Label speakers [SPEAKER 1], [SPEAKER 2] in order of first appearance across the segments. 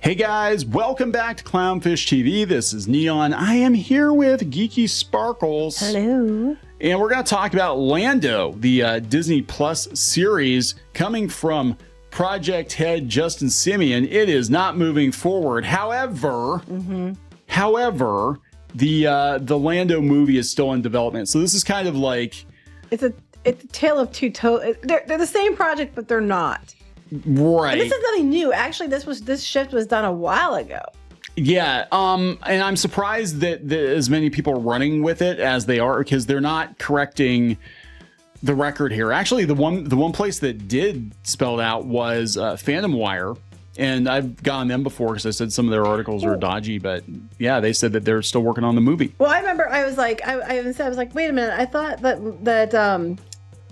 [SPEAKER 1] Hey guys, welcome back to Clownfish TV. This is Neon. I am here with Geeky Sparkles.
[SPEAKER 2] Hello.
[SPEAKER 1] And we're going to talk about Lando, the Disney Plus series coming from project head Justin Simien. It is not moving forward. However, the Lando movie is still in development. So this is kind of like...
[SPEAKER 2] It's a tale of two they're the same project, but they're not.
[SPEAKER 1] Right.
[SPEAKER 2] And this is nothing new. Actually, this shift was done a while ago.
[SPEAKER 1] Yeah, and I'm surprised that as many people are running with it as they are, because they're not correcting the record here. Actually, the one place that did spell it out was Phantom Wire, and I've gotten them before because I said some of their articles are dodgy, but yeah, they said that they're still working on the movie.
[SPEAKER 2] Well, I remember I was like, I was like, wait a minute, I thought that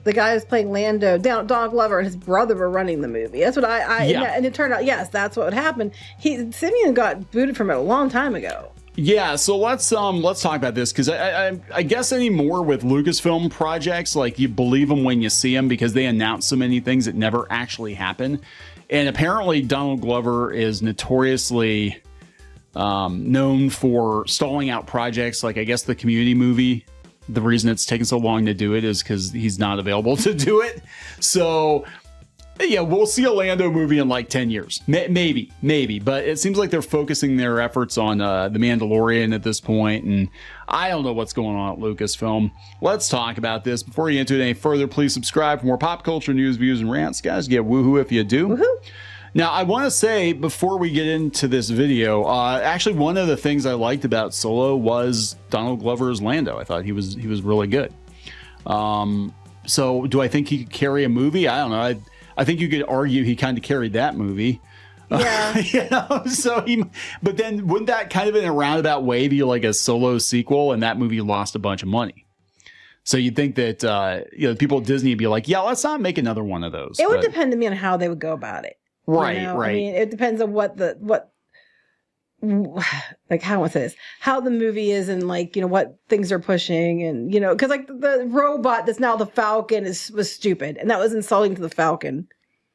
[SPEAKER 2] the guy who's playing Lando, Donald Glover, and his brother were running the movie. That's what and it turned out, yes, that's what happened. Simien got booted from it a long time ago.
[SPEAKER 1] Yeah, so let's talk about this, because I guess anymore with Lucasfilm projects, like, you believe them when you see them because they announce so many things that never actually happen. And apparently Donald Glover is notoriously known for stalling out projects, like I guess the Community movie. The reason it's taken so long to do it is because he's not available to do it. So, yeah, we'll see a Lando movie in like 10 years. Maybe. But it seems like they're focusing their efforts on The Mandalorian at this point. And I don't know what's going on at Lucasfilm. Let's talk about this. Before you get into it any further, please subscribe for more pop culture news, views, and rants. Guys, get woohoo if you do.
[SPEAKER 2] Woohoo!
[SPEAKER 1] Now, I want to say, before we get into this video, actually one of the things I liked about Solo was Donald Glover's Lando. I thought he was really good. So do I think he could carry a movie? I don't know. I think you could argue he kind of carried that movie.
[SPEAKER 2] Yeah.
[SPEAKER 1] But then wouldn't that kind of in a roundabout way be like a Solo sequel, and that movie lost a bunch of money? So you'd think that, people at Disney would be like, yeah, let's not make another one of those.
[SPEAKER 2] It would depend to me on how they would go about it.
[SPEAKER 1] Right.
[SPEAKER 2] I mean, it depends on how the movie is, and what things they're pushing, and because like the robot that's now the Falcon was stupid, and that was insulting to the Falcon.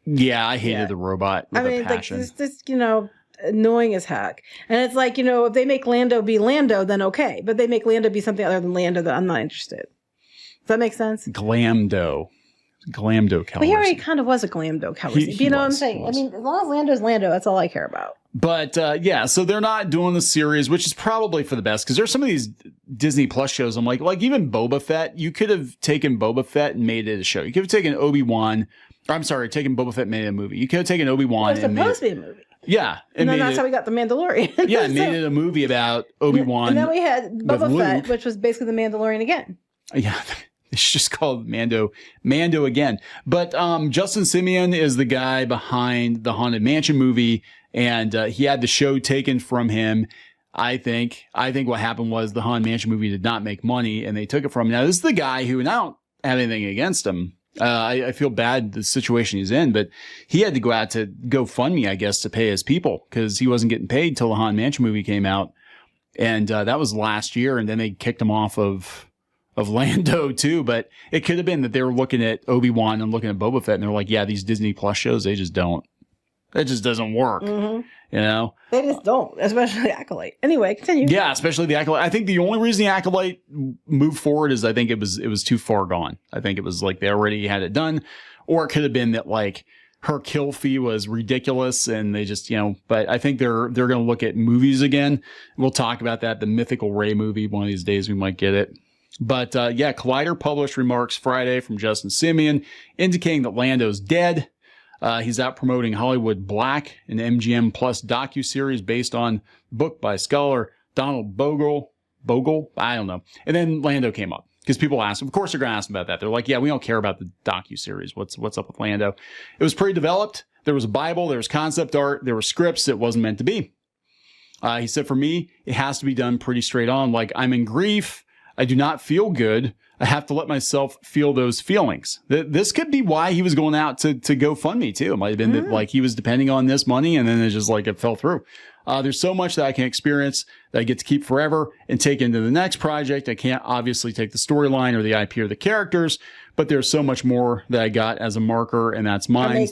[SPEAKER 1] Yeah, I hated the robot with a passion.
[SPEAKER 2] Like this annoying as heck. And it's like, if they make Lando be Lando, then okay, but they make Lando be something other than Lando, that I'm not interested. Does that make sense?
[SPEAKER 1] Glamdo Calrissian.
[SPEAKER 2] Well, he already kind of was a Glamdo Calrissian. You know what I'm saying? I mean, as long as Lando's Lando, that's all I care about.
[SPEAKER 1] But so they're not doing the series, which is probably for the best, because there's some of these Disney Plus shows. I'm like even Boba Fett. You could have taken Boba Fett and made it a show. You could have taken Obi-Wan. Taken Boba Fett and made it a movie. You could have taken Obi-Wan.
[SPEAKER 2] It was supposed to be a movie.
[SPEAKER 1] Yeah,
[SPEAKER 2] and then that's how we got the Mandalorian.
[SPEAKER 1] Yeah, made it a movie about Obi-Wan.
[SPEAKER 2] And then we had Boba Fett, which was basically the Mandalorian again.
[SPEAKER 1] Yeah. It's just called Mando again. But Justin Simien is the guy behind the Haunted Mansion movie, and he had the show taken from him. I think what happened was the Haunted Mansion movie did not make money, and they took it from him. Now, this is the guy who, and I don't have anything against him. I feel bad the situation he's in, but he had to go out to GoFundMe, I guess, to pay his people, because he wasn't getting paid till the Haunted Mansion movie came out. And that was last year, and then they kicked him off of Lando too, but it could have been that they were looking at Obi-Wan and looking at Boba Fett, and they're like, yeah, these Disney Plus shows, it just doesn't work.
[SPEAKER 2] They just don't, especially the Acolyte. Anyway, continue.
[SPEAKER 1] Yeah, especially the Acolyte. I think the only reason the Acolyte moved forward is I think it was too far gone. I think it was like they already had it done, or it could have been that like her kill fee was ridiculous, and they just, but I think they're going to look at movies again. We'll talk about that. The Mythical Rey movie, one of these days we might get it. But Collider published remarks Friday from Justin Simien indicating that Lando's dead. He's out promoting Hollywood Black, an MGM Plus docuseries based on book by scholar Donald Bogle. I don't know. And then Lando came up because people asked. Of course, they're going to ask about that. They're like, yeah, we don't care about the docuseries. What's up with Lando? It was pretty developed. There was a Bible. There was concept art. There were scripts. It wasn't meant to be. He said, for me, it has to be done pretty straight on. Like, I'm in grief. I do not feel good. I have to let myself feel those feelings. This could be why he was going out to GoFundMe too. It might have been that like he was depending on this money, and then it's just like it fell through. There's so much that I can experience that I get to keep forever and take into the next project. I can't obviously take the storyline or the IP or the characters, but there's so much more that I got as a marker, and that's mine.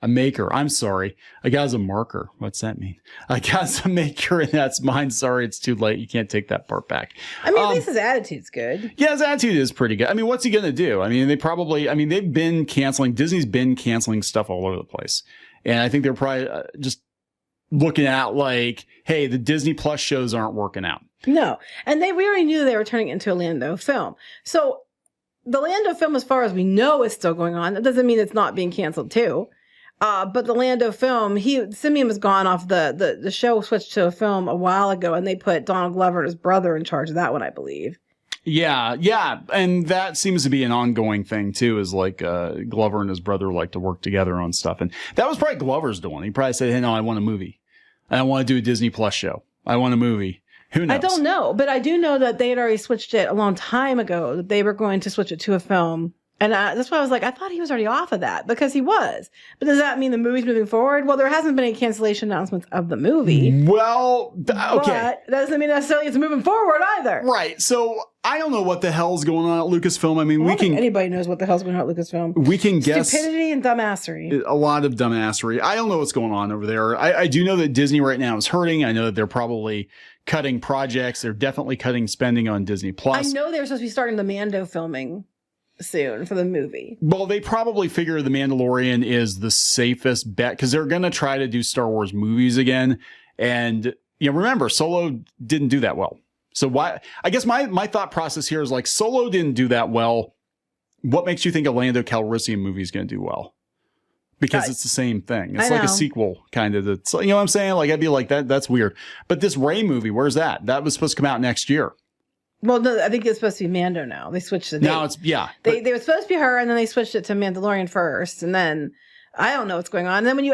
[SPEAKER 1] A maker. I'm sorry. A guy's a marker. What's that mean? A guy's a maker, and that's mine. Sorry, it's too late. You can't take that part back.
[SPEAKER 2] I mean, at least his attitude's good.
[SPEAKER 1] Yeah, his attitude is pretty good. I mean, what's he going to do? I mean, they've been canceling. Disney's been canceling stuff all over the place. And I think they're probably just looking at like, hey, the Disney Plus shows aren't working out.
[SPEAKER 2] No. And we already knew they were turning it into a Lando film. So the Lando film, as far as we know, is still going on. That doesn't mean it's not being canceled too. But the Lando film, Simien was gone off the show, switched to a film a while ago, and they put Donald Glover and his brother in charge of that one, I believe.
[SPEAKER 1] Yeah. And that seems to be an ongoing thing too, is like Glover and his brother like to work together on stuff. And that was probably Glover's doing. He probably said, hey, no, I want a movie. I want to do a Disney Plus show. I want a movie. Who knows?
[SPEAKER 2] I don't know, but I do know that they had already switched it a long time ago, that they were going to switch it to a film. And that's why I was like, I thought he was already off of that, because he was. But does that mean the movie's moving forward? Well, there hasn't been any cancellation announcements of the movie.
[SPEAKER 1] Well, okay.
[SPEAKER 2] But that doesn't mean necessarily it's moving forward either.
[SPEAKER 1] Right. So I don't know what the hell's going on at Lucasfilm. I mean,
[SPEAKER 2] I don't think anybody knows what the hell's going on at Lucasfilm.
[SPEAKER 1] We can guess.
[SPEAKER 2] Stupidity and dumbassery.
[SPEAKER 1] A lot of dumbassery. I don't know what's going on over there. I do know that Disney right now is hurting. I know that they're probably cutting projects. They're definitely cutting spending on Disney Plus.
[SPEAKER 2] I know they're supposed to be starting the Mando filming soon for the movie.
[SPEAKER 1] Well, they probably figure The Mandalorian is the safest bet, because they're going to try to do Star Wars movies again. And, remember, Solo didn't do that well. So why? I guess my thought process here is like, Solo didn't do that well. What makes you think a Lando Calrissian movie is going to do well? Because it's the same thing. It's like a sequel, kind of. You know what I'm saying? Like, I'd be like, that's weird. But this Rey movie, where's that? That was supposed to come out next year.
[SPEAKER 2] Well, no, I think it's supposed to be Mando now. They switched the date.
[SPEAKER 1] Now it's, yeah.
[SPEAKER 2] They were supposed to be her, and then they switched it to Mandalorian first, and then I don't know what's going on. And then when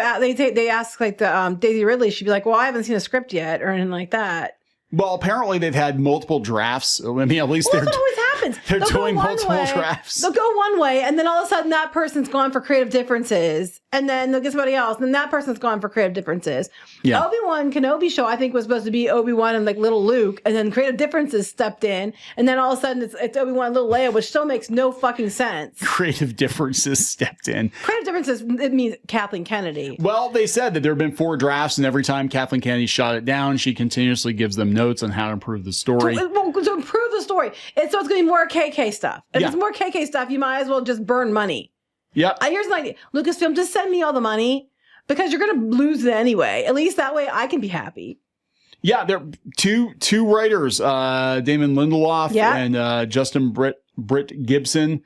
[SPEAKER 2] they ask like the Daisy Ridley, she'd be like, well, I haven't seen a script yet, or anything like that.
[SPEAKER 1] Well, apparently they've had multiple drafts. I mean, at least
[SPEAKER 2] that's what always happens.
[SPEAKER 1] They're doing multiple drafts.
[SPEAKER 2] They'll go one way, and then all of a sudden that person's gone for creative differences, and then they'll get somebody else, and then that person's gone for creative differences. Yeah. Obi-Wan Kenobi show, I think, was supposed to be Obi-Wan and like little Luke, and then creative differences stepped in, and then all of a sudden it's Obi-Wan and little Leia, which still makes no fucking sense.
[SPEAKER 1] Creative differences stepped in.
[SPEAKER 2] Creative differences, it means Kathleen Kennedy.
[SPEAKER 1] Well, they said that there have been 4 drafts, and every time Kathleen Kennedy shot it down, she continuously gives them notes on how to improve the story.
[SPEAKER 2] To improve the story. So it's going to be more KK stuff. If it's more KK stuff, you might as well just burn money. Yeah. Here's an idea. Lucasfilm, just send me all the money, because you're going to lose it anyway. At least that way I can be happy. Yeah,
[SPEAKER 1] there are two writers, Damon Lindelof and Justin Britt Gibson,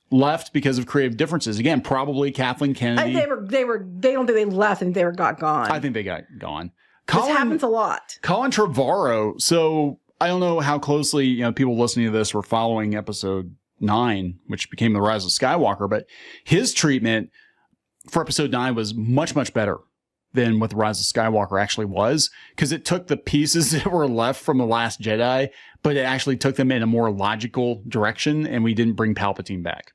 [SPEAKER 1] left because of creative differences. Again, probably Kathleen Kennedy.
[SPEAKER 2] They don't think they left. I think they got gone.
[SPEAKER 1] I think they got gone.
[SPEAKER 2] This happens a lot.
[SPEAKER 1] Colin Trevorrow. So I don't know how closely people listening to this were following episode 9, which became The Rise of Skywalker, but his treatment for episode 9 was much, much better than what The Rise of Skywalker actually was, because it took the pieces that were left from The Last Jedi, but it actually took them in a more logical direction, and we didn't bring Palpatine back.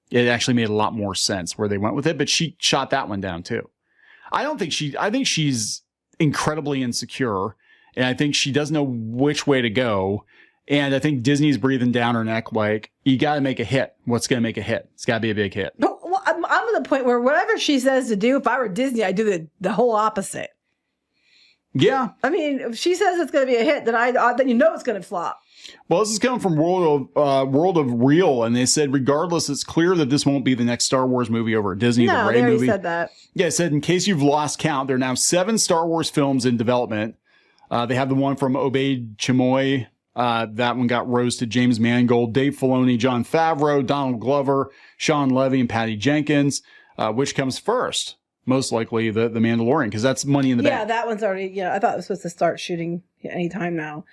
[SPEAKER 1] It actually made a lot more sense where they went with it, but she shot that one down too. I think she's incredibly insecure, and I think she doesn't know which way to go. And I think Disney's breathing down her neck like, you got to make a hit. What's going to make a hit? It's got to be a big hit.
[SPEAKER 2] But, well, I'm at the point where whatever she says to do, if I were Disney, I'd do the whole opposite.
[SPEAKER 1] Yeah.
[SPEAKER 2] I mean, if she says it's going to be a hit, then it's going to flop.
[SPEAKER 1] Well, this is coming from World of Real, and they said, regardless, it's clear that this won't be the next Star Wars movie over at Disney.
[SPEAKER 2] No,
[SPEAKER 1] the Rey
[SPEAKER 2] they already
[SPEAKER 1] movie.
[SPEAKER 2] said that.
[SPEAKER 1] Yeah, it said, in case you've lost count, there are now 7 Star Wars films in development. They have the one from Obey Chimoy. That one got roasted. James Mangold, Dave Filoni, Jon Favreau, Donald Glover, Sean Levy, and Patty Jenkins. Which comes first? Most likely the Mandalorian, because that's money in the bank.
[SPEAKER 2] Yeah, that one's already, I thought it was supposed to start shooting anytime now.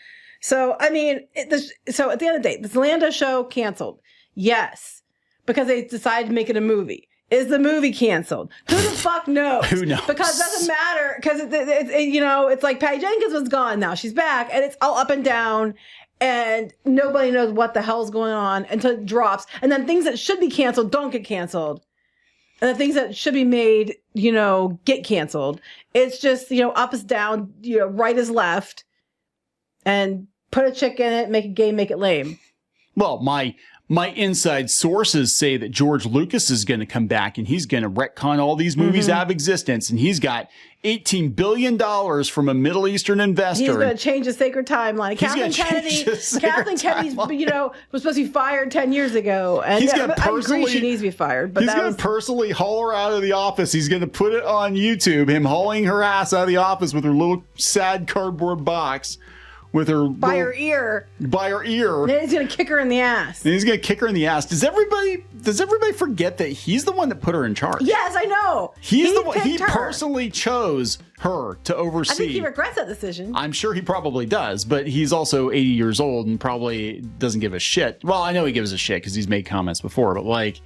[SPEAKER 2] So, I mean, so at the end of the day, this Lando show canceled. Yes, because they decided to make it a movie. Is the movie canceled? Who the fuck knows?
[SPEAKER 1] Who knows?
[SPEAKER 2] Because it doesn't matter. Because it's like Patty Jenkins was gone. Now she's back, and it's all up and down, and nobody knows what the hell's going on until it drops. And then things that should be canceled don't get canceled, and the things that should be made, get canceled. It's just up is down, right is left, and put a chick in it, make it gay, make it lame.
[SPEAKER 1] Well, my My inside sources say that George Lucas is going to come back and he's going to retcon all these movies out of existence. And he's got $18 billion from a Middle Eastern investor.
[SPEAKER 2] He's going to change the sacred timeline. Kathleen Kennedy, you know, was supposed to be fired 10 years ago. And I agree she needs to be fired. But
[SPEAKER 1] he's going to personally haul her out of the office. He's going to put it on YouTube, him hauling her ass out of the office with her little sad cardboard box. With her
[SPEAKER 2] her ear.
[SPEAKER 1] By her ear.
[SPEAKER 2] And then he's gonna kick her in the ass.
[SPEAKER 1] And he's gonna kick her in the ass. Does everybody forget that he's the one that put her in charge?
[SPEAKER 2] Yes, I know.
[SPEAKER 1] He's the one. He personally chose her to oversee.
[SPEAKER 2] I think he regrets that decision.
[SPEAKER 1] I'm sure he probably does, but he's also 80 years old and probably doesn't give a shit. Well, I know he gives a shit because he's made comments before, but like,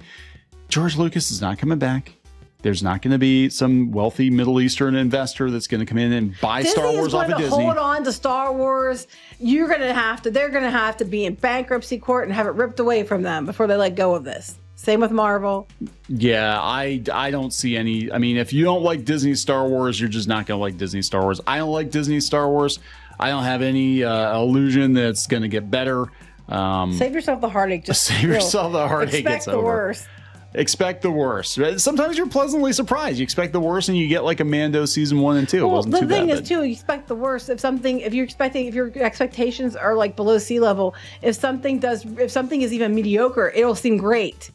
[SPEAKER 1] George Lucas is not coming back. There's not going to be some wealthy Middle Eastern investor that's going to come in and buy Star Wars off of Disney.
[SPEAKER 2] Hold on to Star Wars. They're going to have to be in bankruptcy court and have it ripped away from them before they let go of this. Same with Marvel.
[SPEAKER 1] Yeah, I don't see any. I mean, if you don't like Disney Star Wars, you're just not going to like Disney Star Wars. I don't like Disney Star Wars. I don't have any illusion that it's going to get better.
[SPEAKER 2] Save yourself the heartache. Just
[SPEAKER 1] save yourself the heartache.
[SPEAKER 2] Expect the worst.
[SPEAKER 1] Expect the worst. Sometimes you're pleasantly surprised. You expect the worst, and you get like a Mando season 1 and 2.
[SPEAKER 2] Well,
[SPEAKER 1] it wasn't
[SPEAKER 2] the
[SPEAKER 1] too
[SPEAKER 2] thing
[SPEAKER 1] bad,
[SPEAKER 2] is, too, you expect the worst. If your expectations are like below sea level, if something is even mediocre, it'll seem great.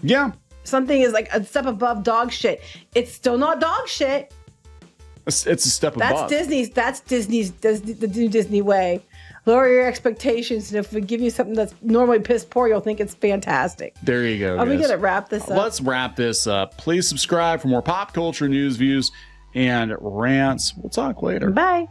[SPEAKER 1] Yeah.
[SPEAKER 2] Something is like a step above dog shit. It's still not dog shit.
[SPEAKER 1] It's a step above.
[SPEAKER 2] That's the new Disney way. Lower your expectations, and if we give you something that's normally piss poor, you'll think it's fantastic.
[SPEAKER 1] There you go.
[SPEAKER 2] Are we going to wrap this up?
[SPEAKER 1] Let's wrap this up. Please subscribe for more pop culture news, views, and rants. We'll talk later.
[SPEAKER 2] Bye.